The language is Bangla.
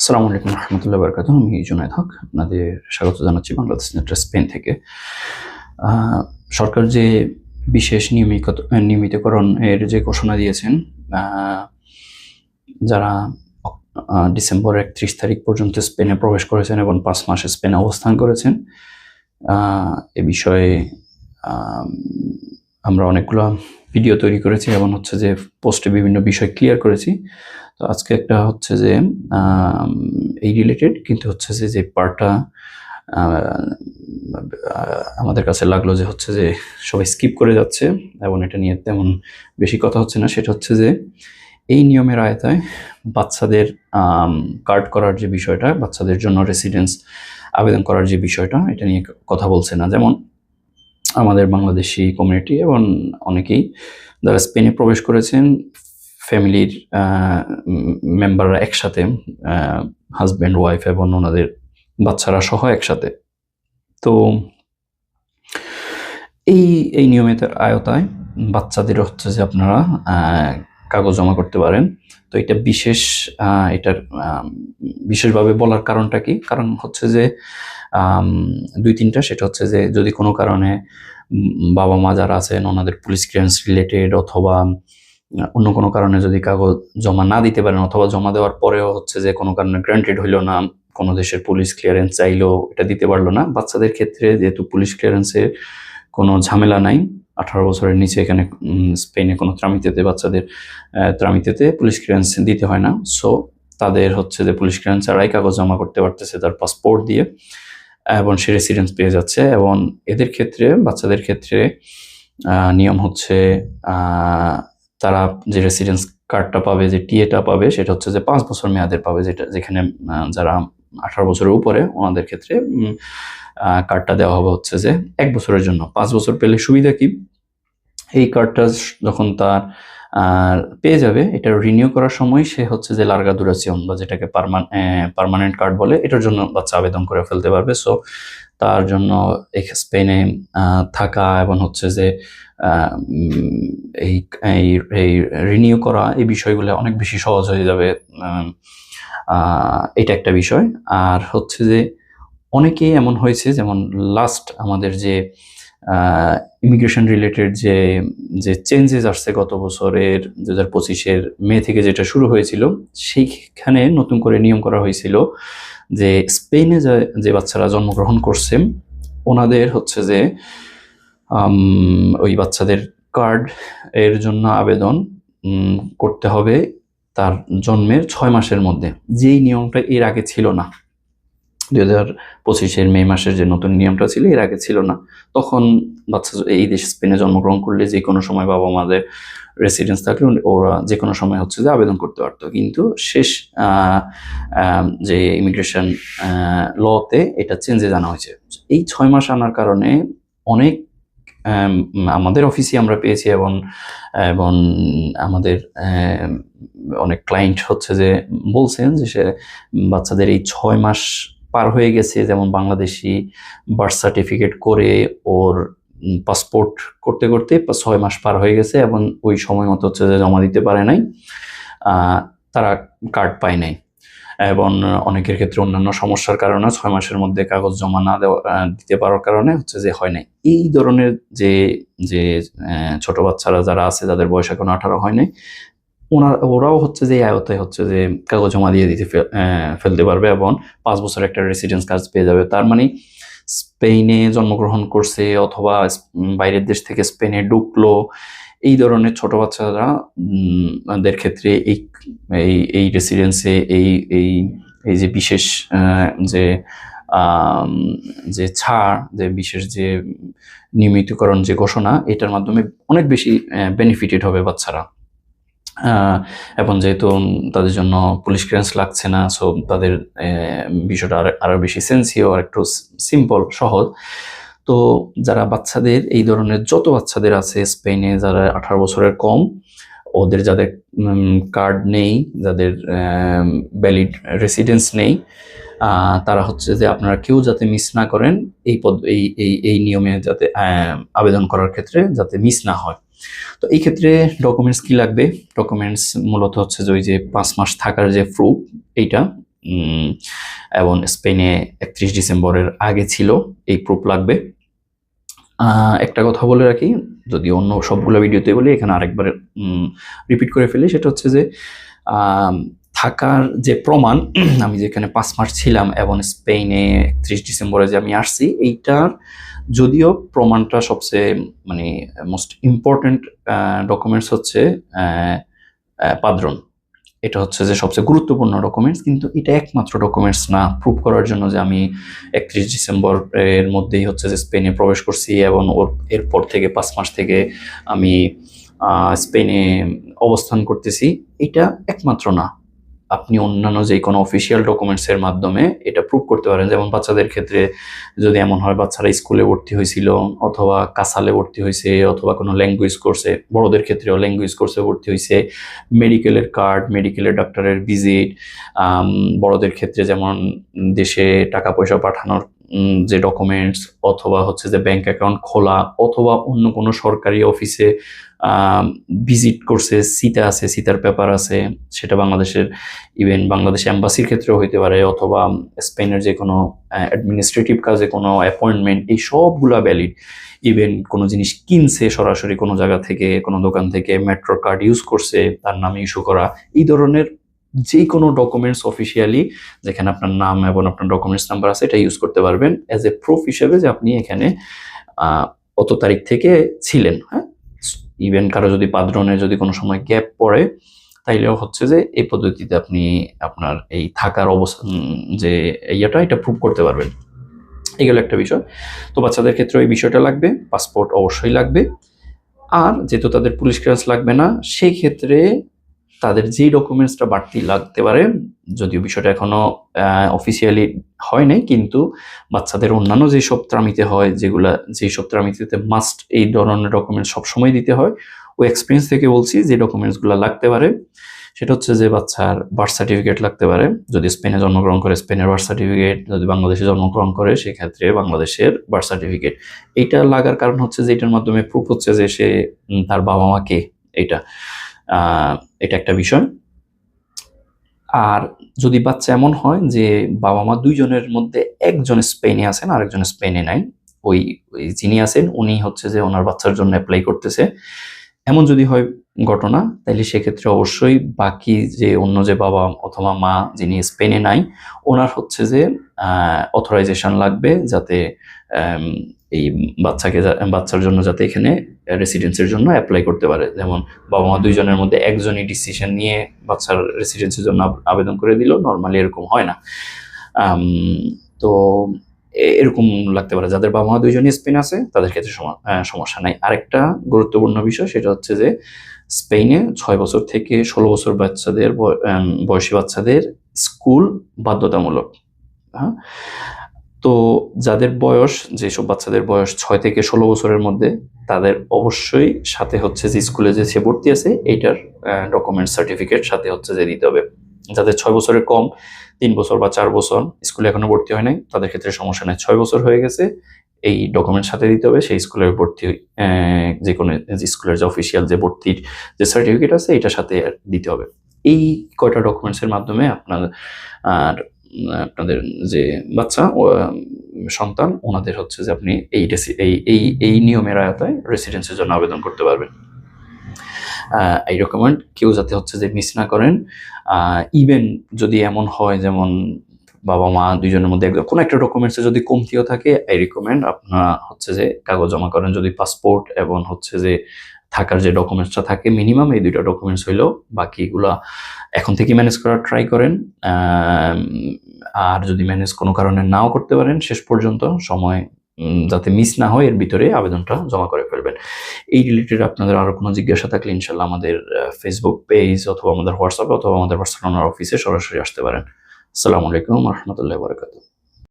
আসসালামু আলাইকুম রহমতুল্লাহ বারকাতুহ। আমি জুনায়েদ হক, আপনাদের স্বাগত জানাচ্ছি বাংলাদেশ নেটওয়ার্ক স্পেন থেকে। সরকার যে বিশেষ নিয়মিতকরণের যে ঘোষণা দিয়েছেন, যারা ডিসেম্বর 31 তারিখ পর্যন্ত স্পেনে প্রবেশ করেছেন এবং 5 মাস স্পেনে অবস্থান করেছেন, এ বিষয়ে আমরা অনেকগুলো ভিডিও তৈরি করেছি এবং হচ্ছে যে পোস্টে বিভিন্ন বিষয় ক্লিয়ার করেছি। তো আজকে একটা হচ্ছে যে এই রিলেটেড, কিন্তু হচ্ছে যে পার্টটা আমাদের কাছে লাগলো যে হচ্ছে যে সবাই স্কিপ করে যাচ্ছে এবং এটা নিয়ে তেমন বেশি কথা হচ্ছে না। সেটা হচ্ছে যে এই নিয়মের আওতায় বাচ্চাদের কার্ড করার যে বিষয়টা, বাচ্চাদের জন্য রেসিডেন্স আবেদন করার যে বিষয়টা, এটা নিয়ে কথা বলছে না। যেমন আমাদের বাংলাদেশি কমিউনিটি এবং অনেকেই যারা স্পেনে প্রবেশ করেছেন, ফ্যামিলির মেম্বাররা একসাথে, হাজব্যান্ড ওয়াইফ এবং ওনাদের বাচ্চারা সহ একসাথে। তো এই নিয়মের আওতায় বাচ্চাদের হচ্ছে যে আপনারা কাগজ জমা করতে পারেন। তো এটা এটার বিশেষভাবে বলার কারণটা কি? কারণ হচ্ছে যে 2-3টা। সেটা হচ্ছে যে যদি কোনো কারণে বাবা মা যারা আছেন ওনাদের পুলিশ ক্লিয়ারেন্স রিলেটেড অথবা অন্য কোনো কারণে যদি কাগজ জমা না দিতে পারেন, অথবা জমা দেওয়ার পরেও হচ্ছে যে কোনো কারণে গ্রান্টেড হইলো না, কোনো দেশের পুলিশ ক্লিয়ারেন্স চাইলেও এটা দিতে পারলো না, বাচ্চাদের ক্ষেত্রে যেহেতু পুলিশ ক্লিয়ারেন্সের কোনো ঝামেলা নাই, 18 বছরের নিচে এখানে স্পেনে কোনো বাচ্চাদের ত্রামিতেতে পুলিশ ক্লিয়ারেন্স দিতে হয় না। সো তাদের হচ্ছে যে পুলিশ ক্লিয়ারেন্স ছাড়াই কাগজ জমা করতে পারতেছে তার পাসপোর্ট দিয়ে, এবং সে রেসিডেন্স পেয়ে যাচ্ছে। এবং এদের ক্ষেত্রে, বাচ্চাদের ক্ষেত্রে নিয়ম হচ্ছে তারা যে রেসিডেন্স কার্ডটা পাবে, যে টিএটা পাবে, সেটা হচ্ছে যে 5 বছর মেয়াদের পাবে, যেখানে যারা 18 বছরের উপরে ওনাদের ক্ষেত্রে কার্ডটা দেওয়া হবে হচ্ছে যে 1 বছরের জন্য। 5 বছর পেলে সুবিধা কি? এই কার্ডটা যখন তার পেয়ে যাবে, এটা রিনিউ করার সময় সে হচ্ছে যে লার্গা দুরাসিয়ন বা যেটাকে পার্মানেন্ট কার্ড বলে, এটার জন্য বাচ্চা আবেদন করে ফেলতে পারবে। সো তার জন্য স্পেনে থাকা এবং হচ্ছে যে এই রিনিউ করা, এই বিষয়গুলো অনেক বেশি সহজ হয়ে যাবে। এটা একটা বিষয়। আর হচ্ছে যে অনেকেই এমন হয়েছে, যেমন লাস্ট আমাদের যে ইমিগ্রেশন রিলেটেড যে চেঞ্জেস আসছে গত বছরের 2025-এর মে থেকে যেটা শুরু হয়েছিল, সেইখানে নতুন করে নিয়ম করা হয়েছিল যে স্পেনে যে বাচ্চারা জন্মগ্রহণ করছে ওনাদের হচ্ছে যে ওই বাচ্চাদের কার্ড এর জন্য আবেদন করতে হবে তার জন্মের 6 মাসের মধ্যে, যেই নিয়মটা এর আগে ছিল না। 2025-এর মে মাসের যে নতুন নিয়মটা ছিল, এর আগে ছিল না। তখন বাচ্চা এই দেশ স্পেনে জন্মগ্রহণ করলে যে কোনো সময় বাবা মাদের রেসিডেন্স থাকলে ওরা যে কোনো সময় হচ্ছে যে আবেদন করতে পারতো। কিন্তু শেষ যে ইমিগ্রেশন লতে এটা চেঞ্জে জানা হয়েছে। এই 6 মাস আনার কারণে অনেক আমাদের অফিসে আমরা পেয়েছি এবং আমাদের অনেক ক্লায়েন্ট হচ্ছে যে বলছেন যে সে বাচ্চাদের এই 6 মাস পার হয়ে গেছে, যেমন বাংলাদেশি বার্থ সার্টিফিকেট করে ওর পাসপোর্ট করতে করতে 6 মাস পার হয়ে গেছে এবং ওই সময় মতো হচ্ছে যে জমা দিতে পারে নাই, তারা কার্ড পায় নাই। এবং অনেকের ক্ষেত্রে অন্যান্য সমস্যার কারণে 6 মাসের মধ্যে কাগজ জমা না দিতে পারার কারণে হচ্ছে যে হয় নাই। এই ধরনের যে ছোট বাচ্চারা যারা আছে, যাদের বয়স এখন 18 হয় নাই, ওরাও হচ্ছে যে আয়তায় হচ্ছে যে কাগজ জমা দিয়ে ফেলতে পারবে এবং 5 বছর একটা রেসিডেন্স কার্ড পেয়ে যাবে। তার মানে স্পেনে জন্মগ্রহণ করছে অথবা বাইরের দেশ থেকে স্পেনে ঢুকলো, এই ধরনের ছোট বাচ্চারা দের ক্ষেত্রে এই রেসিডেন্সে এই যে বিশেষ যে ছাড়, যে বিশেষ যে নিয়মিতকরণ যে ঘোষণা, এটার মাধ্যমে অনেক বেশি বেনিফিটেড হবে বাচ্চারা। এবং যেহেতু তাদের জন্য পুলিশ ক্লিয়ারেন্স লাগছে না, সো তাদের বিষয়টা আরো বেশি সেন্সিও আর একটু সিম্পল, সহজ। তো যারা বাচ্চাদের, এই ধরনের যত বাচ্চাদের আছে স্পেনে যারা 18 বছরের কম, ওদের যাদের কার্ড নেই, যাদের ভ্যালিড রেসিডেন্স নেই, তারা হচ্ছে যে আপনারা কেউ যাতে মিস না করেন, এই নিয়মে যাতে আবেদন করার ক্ষেত্রে যাতে মিস না হয়। তো এই ক্ষেত্রে ডকুমেন্টস কি লাগবে? ডকুমেন্টস মূলত হচ্ছে যে ওই যে 5 মাস থাকার যে প্রুফ, এইটা এবং স্পেনে 31 ডিসেম্বরের আগে ছিল, এই প্রুফ লাগবে। একটা কথা বলে রাখি, যদি অন্য সবগুলো ভিডিওতে বলি, এখানে আরেকবার রিপিট করে ফেলি, সেটা হচ্ছে যে থাকার যে প্রমাণ, আমি যেখানে 5 মাস ছিলাম এবং স্পেনে 31 ডিসেম্বরে যে আমি আসছি, এইটার যদিও প্রমাণটা সবচেয়ে মানে মোস্ট ইম্পর্টেন্ট ডকুমেন্টস হচ্ছে পাদ্রন, এটা হচ্ছে যে সবচেয়ে গুরুত্বপূর্ণ ডকুমেন্টস, কিন্তু এটা একমাত্র ডকুমেন্টস না প্রুভ করার জন্য যে আমি 31 ডিসেম্বর এর মধ্যেই হচ্ছে যে স্পেনে প্রবেশ করছি এবং এরপর থেকে 5 মাস থেকে আমি স্পেনে অবস্থান করতেছি। এটা একমাত্র না, আপনি অন্যান্য যে কোনো অফিসিয়াল ডকুমেন্টসের মাধ্যমে এটা প্রুভ করতে পারেন। যেমন বাচ্চাদের ক্ষেত্রে যদি এমন হয় বাচ্চারা স্কুলে ভর্তি হয়েছিল অথবা কাসালে ভর্তি হয়েছে অথবা কোনো ল্যাঙ্গুয়েজ কোর্সে, বড়দের ক্ষেত্রেও ল্যাঙ্গুয়েজ কোর্সে ভর্তি হয়েছে, মেডিকেলের কার্ড, মেডিকেলের ডাক্তারের ভিজিট, বড়দের ক্ষেত্রে যেমন দেশে টাকা পয়সা পাঠানোর যে ডকুমেন্টস, অথবা হচ্ছে যে ব্যাংক অ্যাকাউন্ট খোলা, অথবা অন্য কোনো সরকারি অফিসে ভিজিট করছে, সিটা আছে, সিটার পেপার আছে, সেটা বাংলাদেশের ইভেন বাংলাদেশ এম্বাসির ক্ষেত্রেও হইতে পারে, অথবা স্পেনের যে কোনো অ্যাডমিনিস্ট্রেটিভ কাজে কোনো অ্যাপয়েন্টমেন্ট, এই সবগুলা ভ্যালিড। ইভেন কোনো জিনিস কিনছে সরাসরি কোনো জায়গা থেকে, কোনো দোকান থেকে, মেট্রো কার্ড ইউজ করছে, তার নামে ইস্যু করা, এই ধরনের যে কোনো ডকুমেন্টস অফিসিয়ালি যেখানে আপনার নাম এবং আপনার ডকুমেন্টস নাম্বার আছে, এটা ইউজ করতে পারবেন অ্যাজ এ প্রুফ হিসেবে যে আপনি এখানে অত তারিখ থেকে ছিলেন। হ্যাঁ, ইভেন কারো যদি পাদ্রনে যদি কোনো সময় গ্যাপ পড়ে, তাইলেও হচ্ছে যে এই পদ্ধতিতে আপনি আপনার এই থাকার অবস্থান যে এটা প্রুভ করতে পারবেন। এগুলো একটা বিষয়। তো বাচ্চাদের ক্ষেত্রে এই বিষয়টা লাগবে, পাসপোর্ট অবশ্যই লাগবে। আর যেহেতু তাদের পুলিশ ক্লিয়ারেন্স লাগবে না, সেই ক্ষেত্রে তাদের যেই ডকুমেন্টসটা বাড়তি লাগতে পারে, যদিও বিষয়টা এখনো অফিসিয়ালি হয় নাই, কিন্তু বাচ্চাদের অন্যান্য যেসব ত্রামিতে হয়, যেসব ত্রামিতে মাস্ট এই ধরনের ডকুমেন্টস সবসময় দিতে হয়, ওই এক্সপিরিয়েন্স থেকে বলছি যে ডকুমেন্টসগুলো লাগতে পারে সেটা হচ্ছে যে বাচ্চার বার্থ সার্টিফিকেট লাগতে পারে, যদি স্পেনে জন্মগ্রহণ করে স্পেনের বার্থ সার্টিফিকেট, যদি বাংলাদেশে জন্মগ্রহণ করে সেক্ষেত্রে বাংলাদেশের বার্থ সার্টিফিকেট। এইটা লাগার কারণ হচ্ছে যে এটার মাধ্যমে প্রুফ হচ্ছে যে সে তার বাবা মা কে, এটা একটা বিষয়। আর যদি বাচ্চা এমন হয় যে বাবা মা দুইজনের মধ্যে একজন স্পেনে আছেন আরেকজন স্পেনে নাই, ওই যিনি আছেন উনি হচ্ছে যে ওনার বাচ্চার জন্য অ্যাপ্লাই করতেছে, এমন যদি হয় ঘটনা, তাহলে সেক্ষেত্রে অবশ্যই বাকি যে অন্য যে বাবা অথবা মা যিনি স্পেনে নাই, ওনার হচ্ছে যে অথরাইজেশন লাগবে, যাতে এই বাচ্চার জন্য যাতে এখানে রেসিডেন্সের জন্য অ্যাপ্লাই করতে পারে। যেমন বাবা মা দুইজনের মধ্যে একজনই ডিসিশন নিয়ে বাচ্চার রেসিডেন্সের জন্য আবেদন করে দিল, নর্মালি এরকম হয় না। তো এরকম লাগতে পারে। যাদের বাবা মা দুইজনই স্পেন আছে তাদের ক্ষেত্রে সমস্যা নাই। আরেকটা গুরুত্বপূর্ণ বিষয় সেটা হচ্ছে যে স্পেনে 6 বছর থেকে 16 বছর বয়সী বাচ্চাদের স্কুল বাধ্যতামূলক। হ্যাঁ, তো যাদের বয়স, যেসব বাচ্চাদের বয়স 6 থেকে 16 বছরের মধ্যে, তাদের অবশ্যই সাথে হচ্ছে যে স্কুলে যে সে ভর্তি আছে এইটার ডকুমেন্ট সার্টিফিকেট সাথে হচ্ছে যে দিতে হবে। যাদের 6 বছরের কম, 3 বছর বা 4 বছর স্কুলে এখনো ভর্তি হয় নাই, তাদের ক্ষেত্রে সমস্যা নাই। 6 বছর হয়ে গেছে, এই ডকুমেন্ট সাথে দিতে হবে, সেই স্কুলের ভর্তি যে কোনো স্কুলের যে অফিসিয়াল যে ভর্তির যে সার্টিফিকেট আছে এটার সাথে দিতে হবে। এই কয়টা ডকুমেন্টসের মাধ্যমে আপনাদের যে বাচ্চা সন্তান ওনাদের হচ্ছে যে আপনি এই নিয়মের আয়তায় রেসিডেন্সের জন্য আবেদন করতে পারবেন। এই ডকুমেন্ট কেউ যাতে হচ্ছে যে মিস না করেন। ইভেন যদি এমন হয় যেমন বাবা মা দুইজনের মধ্যে কোনো একটা ডকুমেন্টসে যদি কমতিও থাকে, আই রিকমেন্ড আপনারা হচ্ছে যে কাগজ জমা করেন। যদি পাসপোর্ট এবং হচ্ছে যে থাকার যে ডকুমেন্টসটা থাকে মিনিমাম এই দুইটা ডকুমেন্টস হইলেও, বাকিগুলা এখন থেকে ম্যানেজ করার ট্রাই করেন। আর যদি ম্যানেজ কোনো কারণে নাও করতে পারেন, শেষ পর্যন্ত সময় যাতে মিস না হয় এর ভিতরে আবেদনটা জমা করে ফেলবেন। এই রিলেটেড আপনাদের আরো কোনো জিজ্ঞাসা থাকলে ইনশাল্লাহ আমাদের ফেসবুক পেজ অথবা আমাদের হোয়াটসঅ্যাপ অথবা আমাদের পার্সোনাল অফিসে সরাসরি আসতে পারেন। আসসালামু আলাইকুম ওয়া রাহমাতুল্লাহি ওয়া বারাকাতুহু।